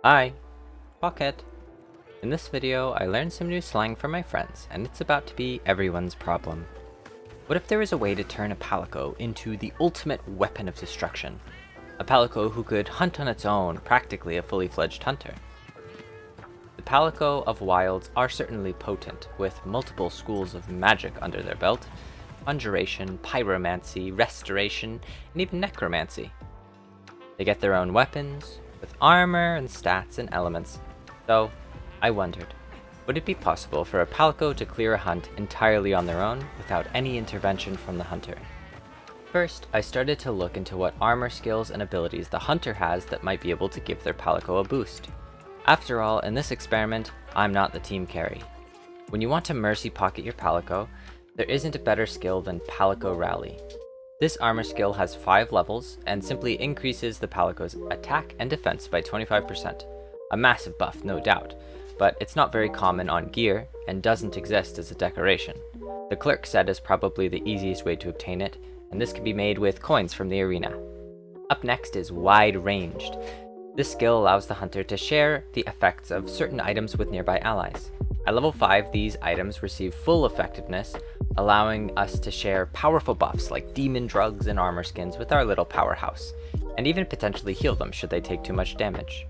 Hi, Pocket. In this video, I learned some new slang for my friends, and it's about to be everyone's problem. What if there was a way to turn a Palico into the ultimate weapon of destruction? A Palico who could hunt on its own, practically a fully fledged hunter. The Palico of Wilds are certainly potent, with multiple schools of magic under their belt: conjuration, pyromancy, restoration, and even necromancy. They get their own weapons, with armor and stats and elements. So, I wondered, would it be possible for a Palico to clear a hunt entirely on their own, without any intervention from the hunter? First, I started to look into what armor skills and abilities the hunter has that might be able to give their Palico a boost. After all, in this experiment, I'm not the team carry. When you want to mercy pocket your Palico, there isn't a better skill than Palico Rally. This armor skill has 5 levels, and simply increases the Palico's attack and defense by 25%. A massive buff, no doubt, but it's not very common on gear, and doesn't exist as a decoration. The Clerk set is probably the easiest way to obtain it, and this can be made with coins from the arena. Up next is Wide-Ranged. This skill allows the hunter to share the effects of certain items with nearby allies. At level 5, these items receive full effectiveness, allowing us to share powerful buffs like demon drugs and armor skins with our little powerhouse, and even potentially heal them should they take too much damage.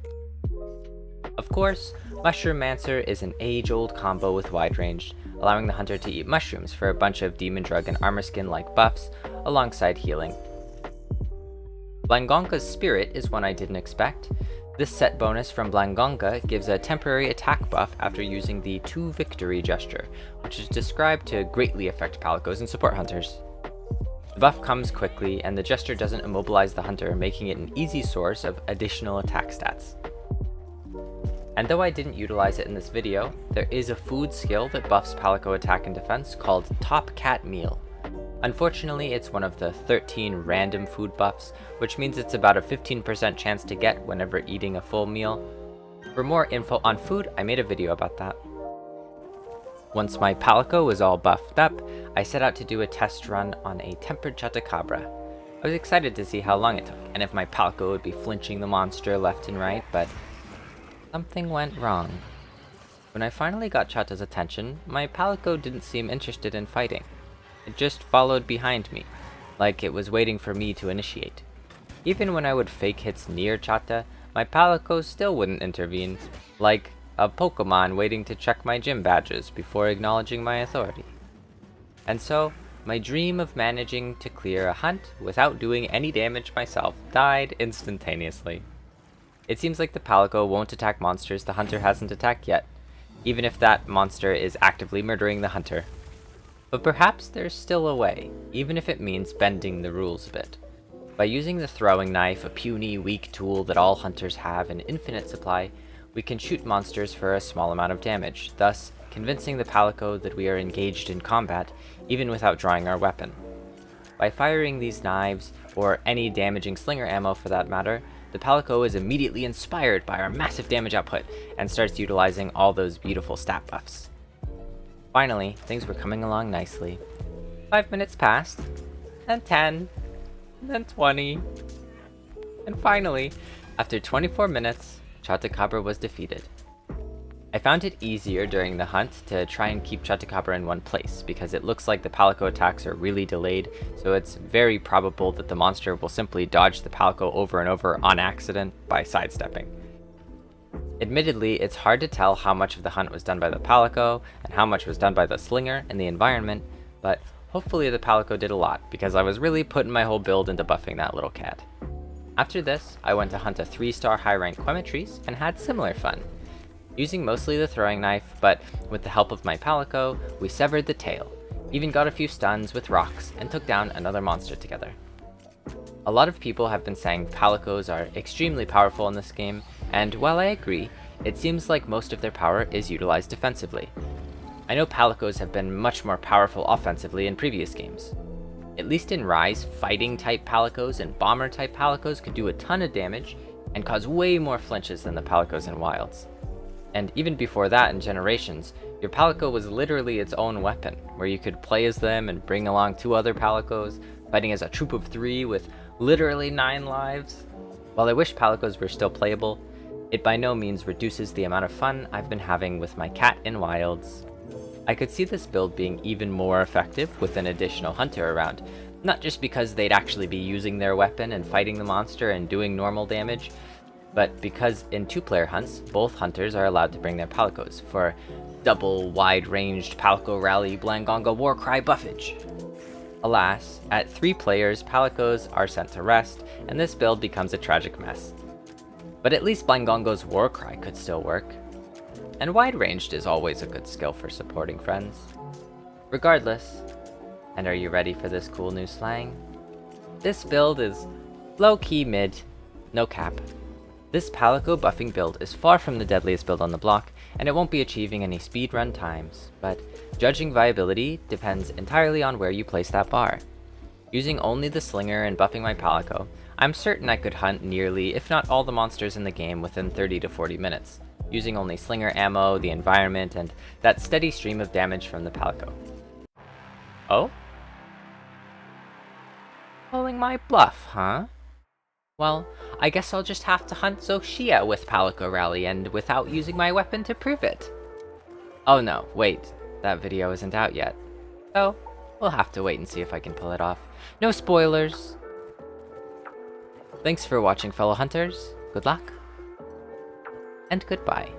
Of course, Mushroom-mancer is an age-old combo with Wide-Ranged, allowing the hunter to eat mushrooms for a bunch of demon drug and armor skin like buffs, alongside healing. Blangonga's Spirit is one I didn't expect. This set bonus from Blangonga gives a temporary attack buff after using the 2 victory gesture, which is described to greatly affect Palicos and support hunters. The buff comes quickly, and the gesture doesn't immobilize the hunter, making it an easy source of additional attack stats. And though I didn't utilize it in this video, there is a food skill that buffs Palico attack and defense called Top Cat Meal. Unfortunately, it's one of the 13 random food buffs, which means it's about a 15% chance to get whenever eating a full meal. For more info on food, I made a video about that. Once my Palico was all buffed up, I set out to do a test run on a tempered Chotacabra. I was excited to see how long it took, and if my Palico would be flinching the monster left and right, but something went wrong. When I finally got Chota's attention, my Palico didn't seem interested in fighting. It just followed behind me, like it was waiting for me to initiate. Even when I would fake hits near Chota, my Palico still wouldn't intervene, like a Pokemon waiting to check my gym badges before acknowledging my authority. And so, my dream of managing to clear a hunt without doing any damage myself died instantaneously. It seems like the Palico won't attack monsters the hunter hasn't attacked yet, even if that monster is actively murdering the hunter. But perhaps there's still a way, even if it means bending the rules a bit. By using the throwing knife, a puny, weak tool that all hunters have in infinite supply, we can shoot monsters for a small amount of damage, thus convincing the Palico that we are engaged in combat, even without drawing our weapon. By firing these knives, or any damaging slinger ammo for that matter, the Palico is immediately inspired by our massive damage output, and starts utilizing all those beautiful stat buffs. Finally, things were coming along nicely. 5 minutes passed, then 10, then 20, and finally, after 24 minutes, Chotacabra was defeated. I found it easier during the hunt to try and keep Chotacabra in one place, because it looks like the Palico attacks are really delayed, so it's very probable that the monster will simply dodge the Palico over and over on accident by sidestepping. Admittedly, it's hard to tell how much of the hunt was done by the Palico, and how much was done by the slinger and the environment, but hopefully the Palico did a lot, because I was really putting my whole build into buffing that little cat. After this, I went to hunt a 3-star high-rank Quemetries, and had similar fun. Using mostly the throwing knife, but with the help of my Palico, we severed the tail, even got a few stuns with rocks, and took down another monster together. A lot of people have been saying Palicos are extremely powerful in this game, and while I agree, it seems like most of their power is utilized defensively. I know Palicos have been much more powerful offensively in previous games. At least in Rise, fighting type Palicos and bomber type Palicos could do a ton of damage, and cause way more flinches than the Palicos in Wilds. And even before that in Generations, your Palico was literally its own weapon, where you could play as them and bring along 2 other Palicos, fighting as a troop of 3 with literally 9 lives. While I wish Palicos were still playable, It by no means reduces the amount of fun I've been having with my cat in wilds. I could see this build being even more effective with an additional hunter around, not just because they'd actually be using their weapon and fighting the monster and doing normal damage, but because in 2-player hunts, both hunters are allowed to bring their palicos for double wide-ranged Palico Rally Blangonga Warcry buffage. Alas, at 3 players, palicos are sent to rest, and this build becomes a tragic mess. But at least Blangonga's Warcry could still work. And wide-ranged is always a good skill for supporting friends. Regardless, and are you ready for this cool new slang? This build is low-key mid, no cap. This Palico buffing build is far from the deadliest build on the block, and it won't be achieving any speedrun times, but judging viability depends entirely on where you place that bar. Using only the slinger and buffing my Palico, I'm certain I could hunt nearly, if not all the monsters in the game within 30 to 40 minutes, using only slinger ammo, the environment, and that steady stream of damage from the Palico. Oh? Calling my bluff, huh? Well, I guess I'll just have to hunt Xochitl with Palico Rally and without using my weapon to prove it. Oh no, wait, that video isn't out yet. So, we'll have to wait and see if I can pull it off. No spoilers! Thanks for watching, fellow hunters. Good luck, and goodbye.